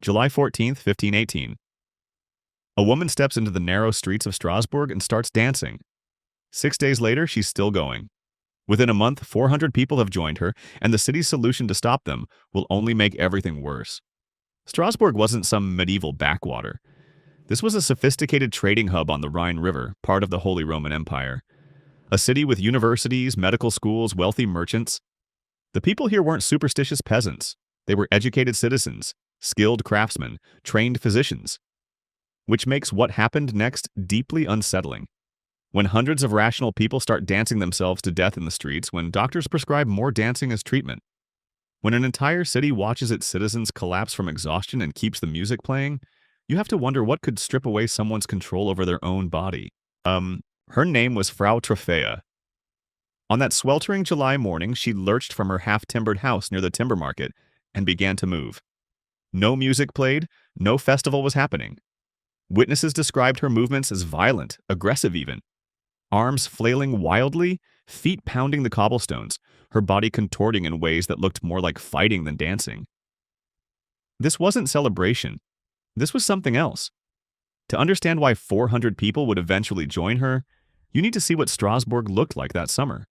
July 14th, 1518. A woman steps into the narrow streets of Strasbourg and starts dancing. 6 days later, she's still going. Within a month, 400 people have joined her, and the city's solution to stop them will only make everything worse. Strasbourg wasn't some medieval backwater. This was a sophisticated trading hub on the Rhine River, part of the Holy Roman Empire. A city with universities, medical schools, wealthy merchants. The people here weren't superstitious peasants. They were educated citizens, skilled craftsmen, trained physicians. Which makes what happened next deeply unsettling. When hundreds of rational people start dancing themselves to death in the streets, when doctors prescribe more dancing as treatment, when an entire city watches its citizens collapse from exhaustion and keeps the music playing, you have to wonder what could strip away someone's control over their own body. Her name was Frau Trophäa. On that sweltering July morning, she lurched from her half-timbered house near the timber market and began to move. No music played, no festival was happening. Witnesses described her movements as violent, aggressive even. Arms flailing wildly, feet pounding the cobblestones, her body contorting in ways that looked more like fighting than dancing. This wasn't celebration. This was something else. To understand why 400 people would eventually join her, you need to see what Strasbourg looked like that summer.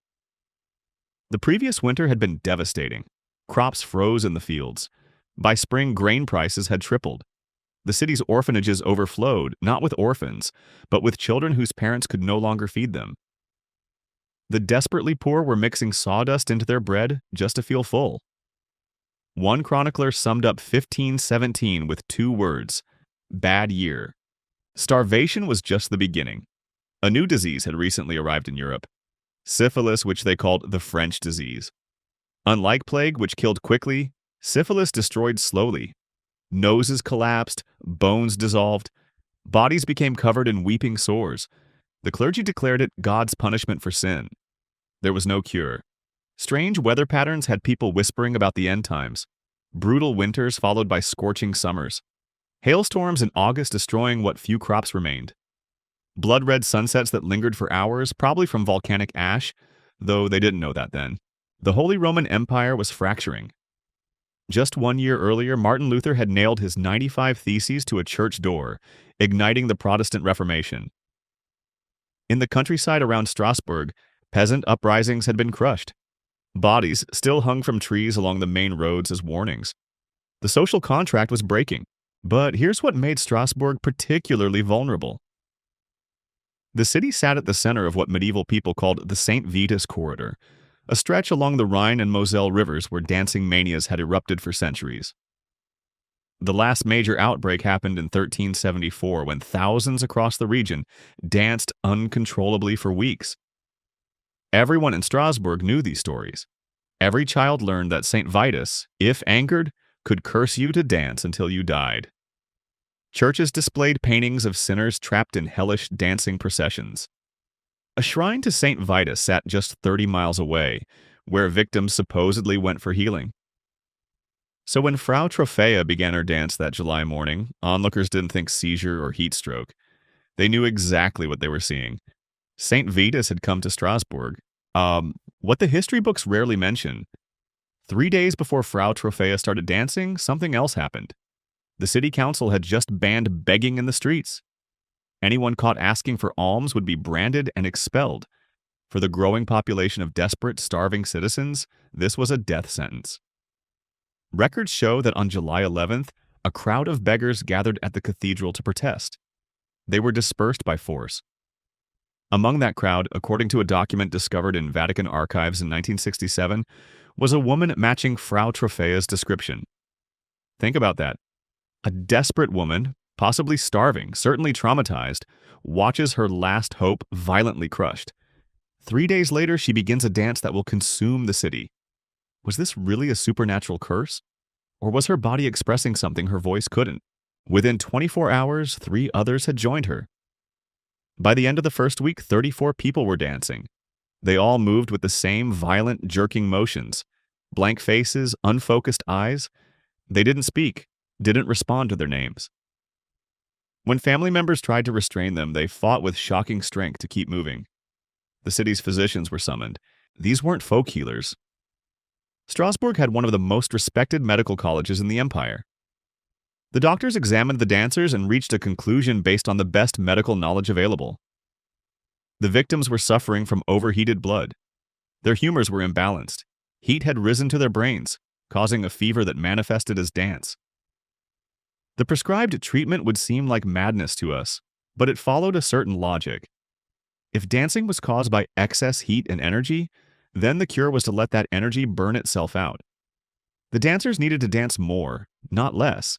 The previous winter had been devastating. Crops froze in the fields. By spring, grain prices had tripled. The city's orphanages overflowed, not with orphans, but with children whose parents could no longer feed them. The desperately poor were mixing sawdust into their bread just to feel full. One chronicler summed up 1517 with 2 words: bad year. Starvation was just the beginning. A new disease had recently arrived in Europe: syphilis, which they called the French disease. Unlike plague, which killed quickly, syphilis destroyed slowly. Noses collapsed, bones dissolved, bodies became covered in weeping sores. The clergy declared it God's punishment for sin. There was no cure. Strange weather patterns had people whispering about the end times. Brutal winters followed by scorching summers. Hailstorms in August destroying what few crops remained. Blood-red sunsets that lingered for hours, probably from volcanic ash, though they didn't know that then. The Holy Roman Empire was fracturing. Just 1 year earlier, Martin Luther had nailed his 95 Theses to a church door, igniting the Protestant Reformation. In the countryside around Strasbourg, peasant uprisings had been crushed. Bodies still hung from trees along the main roads as warnings. The social contract was breaking. But here's what made Strasbourg particularly vulnerable. The city sat at the center of what medieval people called the St. Vitus corridor, a stretch along the Rhine and Moselle rivers where dancing manias had erupted for centuries. The last major outbreak happened in 1374 when thousands across the region danced uncontrollably for weeks. Everyone in Strasbourg knew these stories. Every child learned that St. Vitus, if angered, could curse you to dance until you died. Churches displayed paintings of sinners trapped in hellish dancing processions. A shrine to St. Vitus sat just 30 miles away, where victims supposedly went for healing. So when Frau Trophäa began her dance that July morning, onlookers didn't think seizure or heat stroke. They knew exactly what they were seeing. St. Vitus had come to Strasbourg. What the history books rarely mention. 3 days before Frau Trophäa started dancing, something else happened. The city council had just banned begging in the streets. Anyone caught asking for alms would be branded and expelled. For the growing population of desperate, starving citizens, this was a death sentence. Records show that on July 11th, a crowd of beggars gathered at the cathedral to protest. They were dispersed by force. Among that crowd, according to a document discovered in Vatican archives in 1967, was a woman matching Frau Trophäa's description. Think about that. A desperate woman, possibly starving, certainly traumatized, watches her last hope violently crushed. 3 days later, she begins a dance that will consume the city. Was this really a supernatural curse? Or was her body expressing something her voice couldn't? Within 24 hours, 3 others had joined her. By the end of the first week, 34 people were dancing. They all moved with the same violent, jerking motions. Blank faces, unfocused eyes. They didn't speak, didn't respond to their names. When family members tried to restrain them, they fought with shocking strength to keep moving. The city's physicians were summoned. These weren't folk healers. Strasbourg had one of the most respected medical colleges in the empire. The doctors examined the dancers and reached a conclusion based on the best medical knowledge available. The victims were suffering from overheated blood. Their humors were imbalanced. Heat had risen to their brains, causing a fever that manifested as dance. The prescribed treatment would seem like madness to us, but it followed a certain logic. If dancing was caused by excess heat and energy, then the cure was to let that energy burn itself out. The dancers needed to dance more, not less.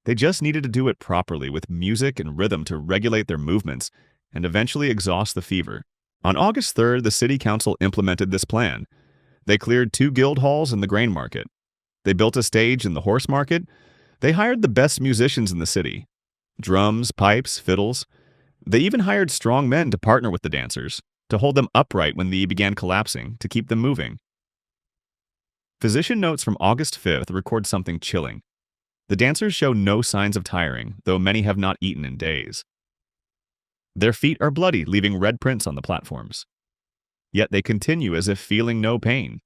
They just needed to do it properly with music and rhythm to regulate their movements and eventually exhaust the fever. On August 3rd, the city council implemented this plan. They cleared 2 guild halls in the grain market. They built a stage in the horse market. They hired the best musicians in the city. Drums, pipes, fiddles. They even hired strong men to partner with the dancers, to hold them upright when they began collapsing, to keep them moving. Physician notes from August 5th record something chilling. The dancers show no signs of tiring, though many have not eaten in days. Their feet are bloody, leaving red prints on the platforms. Yet they continue as if feeling no pain.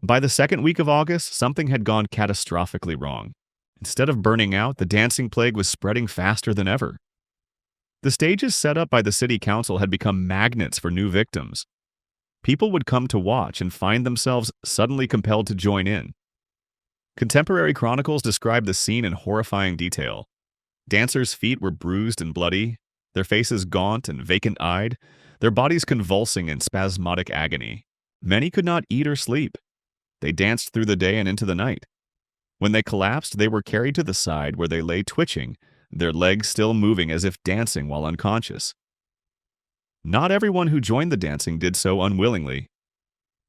By the second week of August, something had gone catastrophically wrong. Instead of burning out, the dancing plague was spreading faster than ever. The stages set up by the city council had become magnets for new victims. People would come to watch and find themselves suddenly compelled to join in. Contemporary chronicles describe the scene in horrifying detail. Dancers' feet were bruised and bloody, their faces gaunt and vacant-eyed, their bodies convulsing in spasmodic agony. Many could not eat or sleep. They danced through the day and into the night. When they collapsed, they were carried to the side where they lay twitching, their legs still moving as if dancing while unconscious. Not everyone who joined the dancing did so unwillingly.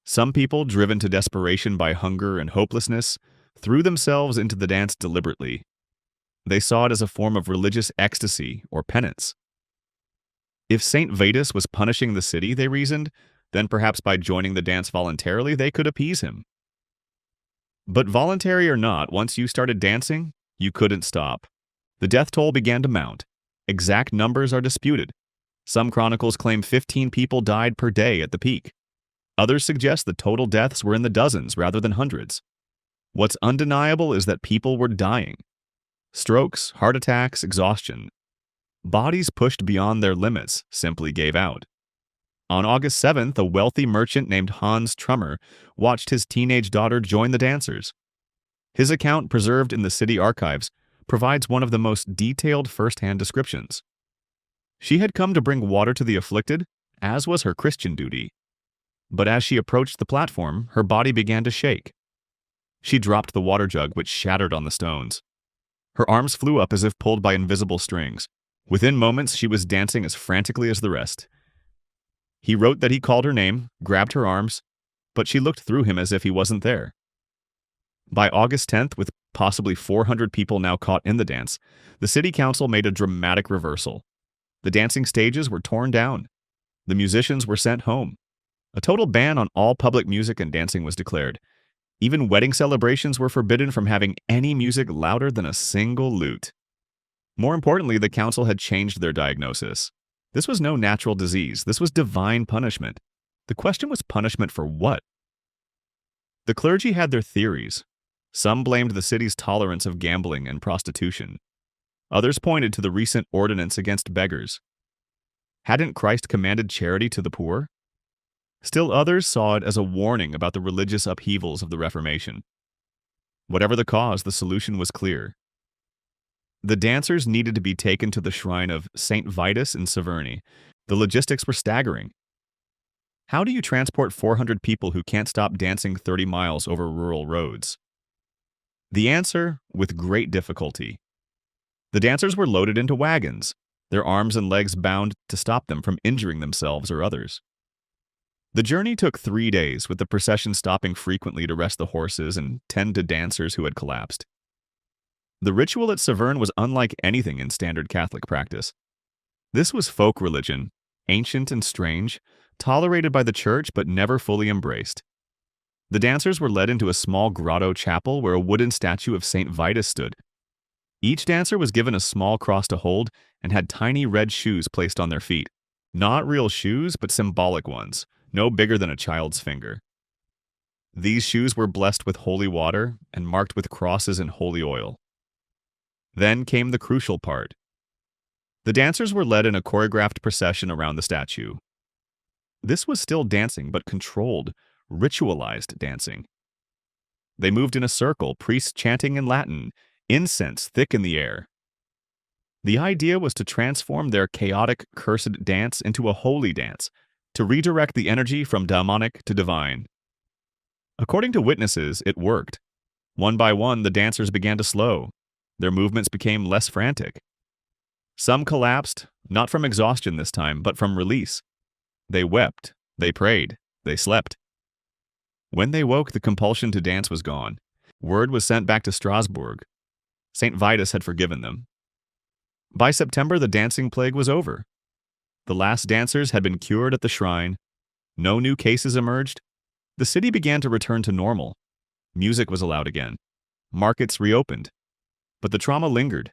Some people, driven to desperation by hunger and hopelessness, threw themselves into the dance deliberately. They saw it as a form of religious ecstasy or penance. If Saint Vitus was punishing the city, they reasoned, then perhaps by joining the dance voluntarily they could appease him. But voluntary or not, once you started dancing, you couldn't stop. The death toll began to mount. Exact numbers are disputed. Some chronicles claim 15 people died per day at the peak. Others suggest the total deaths were in the dozens rather than hundreds. What's undeniable is that people were dying. Strokes, heart attacks, exhaustion. Bodies pushed beyond their limits simply gave out. On August 7th, a wealthy merchant named Hans Trummer watched his teenage daughter join the dancers. His account, preserved in the city archives, provides one of the most detailed first-hand descriptions. She had come to bring water to the afflicted, as was her Christian duty. But as she approached the platform, her body began to shake. She dropped the water jug, which shattered on the stones. Her arms flew up as if pulled by invisible strings. Within moments, she was dancing as frantically as the rest. He wrote that he called her name, grabbed her arms, but she looked through him as if he wasn't there. By August 10th, with possibly 400 people now caught in the dance, the city council made a dramatic reversal. The dancing stages were torn down. The musicians were sent home. A total ban on all public music and dancing was declared. Even wedding celebrations were forbidden from having any music louder than a single lute. More importantly, the council had changed their diagnosis. This was no natural disease. This was divine punishment. The question was punishment for what? The clergy had their theories. Some blamed the city's tolerance of gambling and prostitution. Others pointed to the recent ordinance against beggars. Hadn't Christ commanded charity to the poor? Still others saw it as a warning about the religious upheavals of the Reformation. Whatever the cause, the solution was clear. The dancers needed to be taken to the shrine of Saint Vitus in Saverne. The logistics were staggering. How do you transport 400 people who can't stop dancing 30 miles over rural roads? The answer, with great difficulty. The dancers were loaded into wagons, their arms and legs bound to stop them from injuring themselves or others. The journey took 3 days, with the procession stopping frequently to rest the horses and tend to dancers who had collapsed. The ritual at Saverne was unlike anything in standard Catholic practice. This was folk religion, ancient and strange, tolerated by the church but never fully embraced. The dancers were led into a small grotto chapel where a wooden statue of Saint Vitus stood. Each dancer was given a small cross to hold and had tiny red shoes placed on their feet. Not real shoes, but symbolic ones, no bigger than a child's finger. These shoes were blessed with holy water and marked with crosses and holy oil. Then came the crucial part. The dancers were led in a choreographed procession around the statue. This was still dancing, but controlled, ritualized dancing. They moved in a circle, priests chanting in Latin, incense thick in the air. The idea was to transform their chaotic, cursed dance into a holy dance, to redirect the energy from demonic to divine. According to witnesses, it worked. One by one, the dancers began to slow. Their movements became less frantic. Some collapsed, not from exhaustion this time, but from release. They wept, they prayed, they slept. When they woke, the compulsion to dance was gone. Word was sent back to Strasbourg. St. Vitus had forgiven them. By September, the dancing plague was over. The last dancers had been cured at the shrine. No new cases emerged. The city began to return to normal. Music was allowed again. Markets reopened. But the trauma lingered.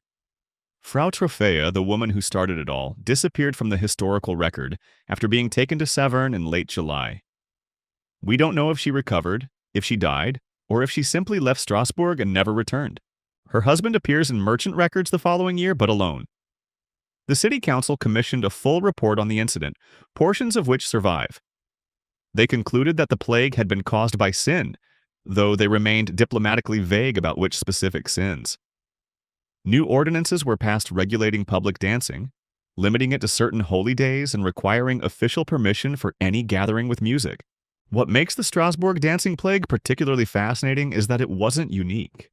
Frau Trophäa, the woman who started it all, disappeared from the historical record after being taken to Saverne in late July. We don't know if she recovered, if she died, or if she simply left Strasbourg and never returned. Her husband appears in merchant records the following year, but alone. The city council commissioned a full report on the incident, portions of which survive. They concluded that the plague had been caused by sin, though they remained diplomatically vague about which specific sins. New ordinances were passed regulating public dancing, limiting it to certain holy days and requiring official permission for any gathering with music. What makes the Strasbourg dancing plague particularly fascinating is that it wasn't unique.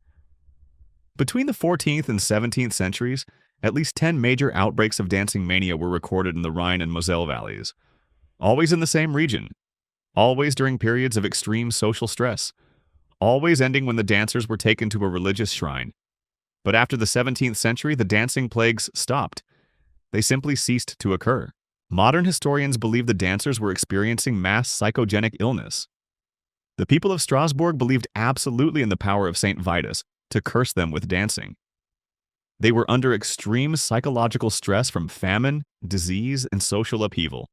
Between the 14th and 17th centuries, at least 10 major outbreaks of dancing mania were recorded in the Rhine and Moselle valleys. Always in the same region. Always during periods of extreme social stress. Always ending when the dancers were taken to a religious shrine. But after the 17th century, the dancing plagues stopped. They simply ceased to occur. Modern historians believe the dancers were experiencing mass psychogenic illness. The people of Strasbourg believed absolutely in the power of St. Vitus to curse them with dancing. They were under extreme psychological stress from famine, disease, and social upheaval.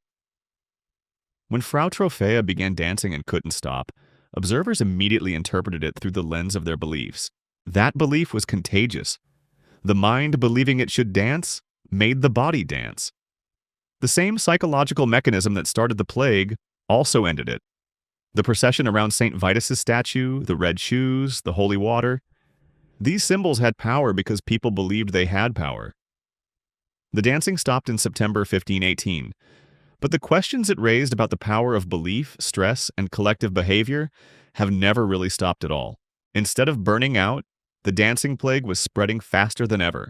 When Frau Trophäa began dancing and couldn't stop, observers immediately interpreted it through the lens of their beliefs. That belief was contagious. The mind believing it should dance made the body dance. The same psychological mechanism that started the plague also ended it. The procession around St. Vitus's statue, the red shoes, the holy water. These symbols had power because people believed they had power. The dancing stopped in September 1518, but the questions it raised about the power of belief, stress, and collective behavior have never really stopped at all. Instead of burning out, the dancing plague was spreading faster than ever.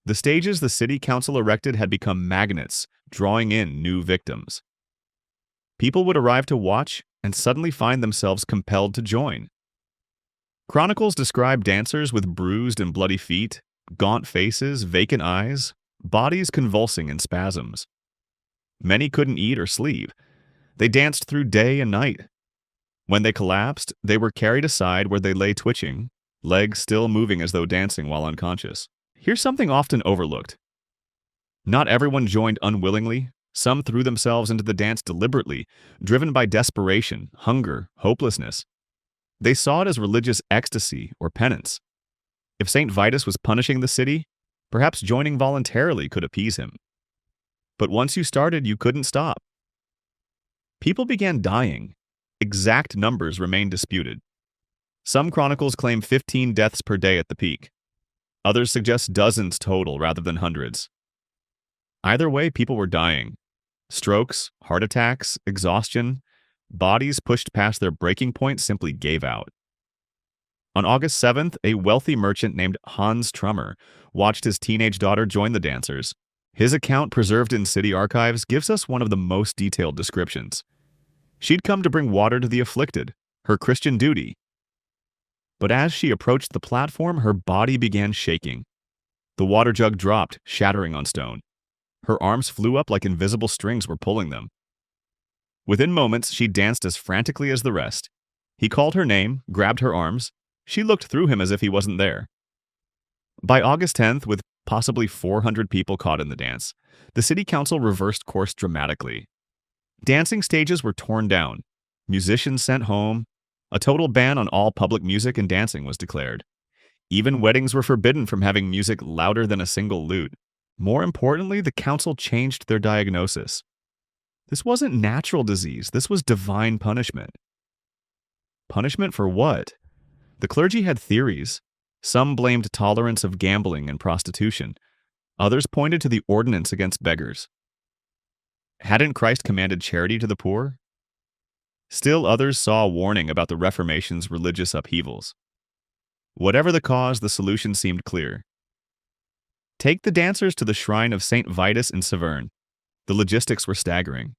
The stages the city council erected had become magnets, drawing in new victims. People would arrive to watch and suddenly find themselves compelled to join. Chronicles describe dancers with bruised and bloody feet, gaunt faces, vacant eyes, bodies convulsing in spasms. Many couldn't eat or sleep. They danced through day and night. When they collapsed, they were carried aside where they lay twitching, legs still moving as though dancing while unconscious. Here's something often overlooked. Not everyone joined unwillingly. Some threw themselves into the dance deliberately, driven by desperation, hunger, hopelessness. They saw it as religious ecstasy or penance. If St. Vitus was punishing the city, perhaps joining voluntarily could appease him. But once you started, you couldn't stop. People began dying. Exact numbers remain disputed. Some chronicles claim 15 deaths per day at the peak. Others suggest dozens total rather than hundreds. Either way, people were dying. Strokes, heart attacks, exhaustion, bodies pushed past their breaking point simply gave out. On August 7th, a wealthy merchant named Hans Trummer watched his teenage daughter join the dancers. His account, preserved in city archives, gives us one of the most detailed descriptions. She'd come to bring water to the afflicted, her Christian duty. But as she approached the platform, her body began shaking. The water jug dropped, shattering on stone. Her arms flew up like invisible strings were pulling them. Within moments, she danced as frantically as the rest. He called her name, grabbed her arms. She looked through him as if he wasn't there. By August 10th, with possibly 400 people caught in the dance, the city council reversed course dramatically. Dancing stages were torn down, musicians sent home, a total ban on all public music and dancing was declared. Even weddings were forbidden from having music louder than a single lute. More importantly, the council changed their diagnosis. This wasn't natural disease, this was divine punishment. Punishment for what? The clergy had theories. Some blamed tolerance of gambling and prostitution. Others pointed to the ordinance against beggars. Hadn't Christ commanded charity to the poor? Still others saw a warning about the Reformation's religious upheavals. Whatever the cause, the solution seemed clear. Take the dancers to the shrine of St. Vitus in Severn. The logistics were staggering.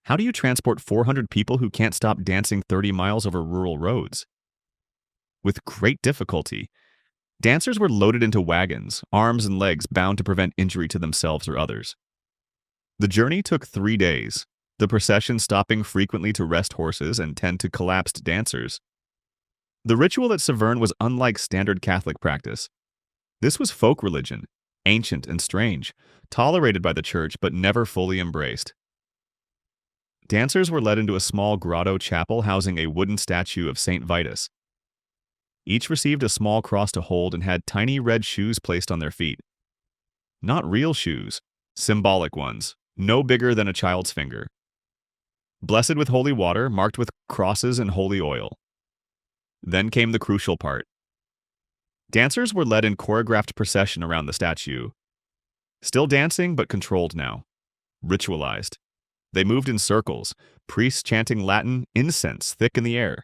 How do you transport 400 people who can't stop dancing 30 miles over rural roads? With great difficulty, dancers were loaded into wagons, arms and legs bound to prevent injury to themselves or others. The journey took 3 days, the procession stopping frequently to rest horses and tend to collapsed dancers. The ritual at Severn was unlike standard Catholic practice. This was folk religion, ancient and strange, tolerated by the church but never fully embraced. Dancers were led into a small grotto chapel housing a wooden statue of St. Vitus. Each received a small cross to hold and had tiny red shoes placed on their feet. Not real shoes, symbolic ones, no bigger than a child's finger. Blessed with holy water, marked with crosses and holy oil. Then came the crucial part. Dancers were led in choreographed procession around the statue. Still dancing, but controlled now. Ritualized. They moved in circles, priests chanting Latin, incense thick in the air.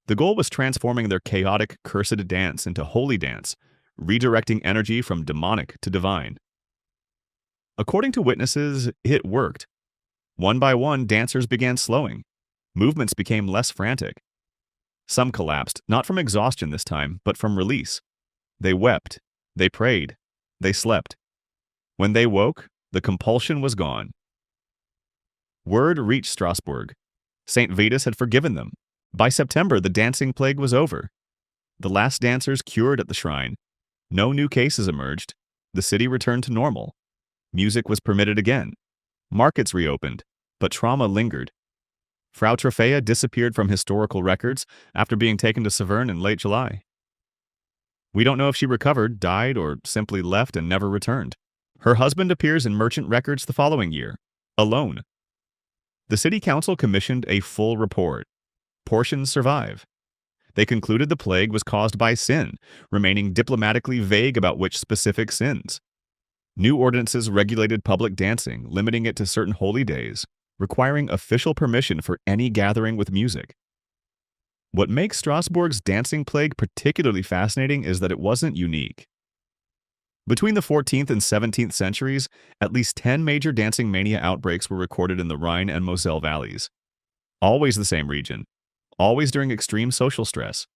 The goal was transforming their chaotic, cursed dance into holy dance, redirecting energy from demonic to divine. According to witnesses, it worked. One by one, dancers began slowing. Movements became less frantic. Some collapsed, not from exhaustion this time, but from release. They wept, they prayed, they slept. When they woke, the compulsion was gone. Word reached Strasbourg. St. Vitus had forgiven them. By September, the dancing plague was over. The last dancers cured at the shrine. No new cases emerged. The city returned to normal. Music was permitted again. Markets reopened, but trauma lingered. Frau Troffea disappeared from historical records after being taken to Severn in late July. We don't know if she recovered, died, or simply left and never returned. Her husband appears in merchant records the following year, alone. The city council commissioned a full report. Portions survive. They concluded the plague was caused by sin, remaining diplomatically vague about which specific sins. New ordinances regulated public dancing, limiting it to certain holy days, requiring official permission for any gathering with music. What makes Strasbourg's dancing plague particularly fascinating is that it wasn't unique. Between the 14th and 17th centuries, at least 10 major dancing mania outbreaks were recorded in the Rhine and Moselle valleys. Always the same region, always during extreme social stress,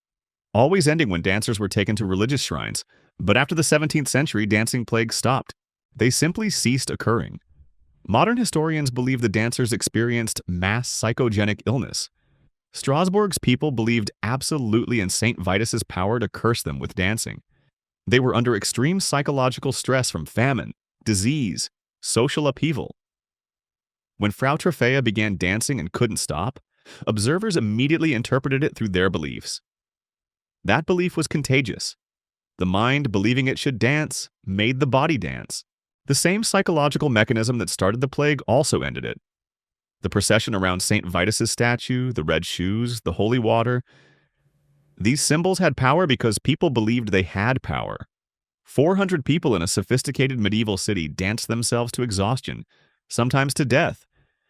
always ending when dancers were taken to religious shrines, but after the 17th century, dancing plagues stopped. They simply ceased occurring. Modern historians believe the dancers experienced mass psychogenic illness. Strasbourg's people believed absolutely in St. Vitus's power to curse them with dancing. They were under extreme psychological stress from famine, disease, social upheaval. When Frau Troffea began dancing and couldn't stop, observers immediately interpreted it through their beliefs. That belief was contagious. The mind, believing it should dance, made the body dance. The same psychological mechanism that started the plague also ended it. The procession around St. Vitus's statue, the red shoes, the holy water. These symbols had power because people believed they had power. 400 people in a sophisticated medieval city danced themselves to exhaustion, sometimes to death,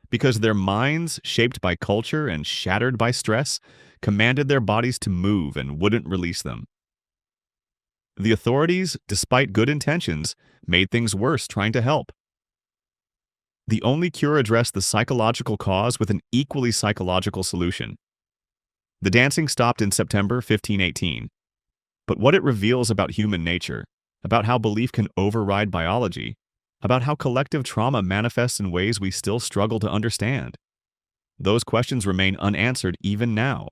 because their minds, shaped by culture and shattered by stress, commanded their bodies to move and wouldn't release them. The authorities, despite good intentions, made things worse trying to help. The only cure addressed the psychological cause with an equally psychological solution. The dancing stopped in September 1518. But what it reveals about human nature, about how belief can override biology, about how collective trauma manifests in ways we still struggle to understand, those questions remain unanswered even now.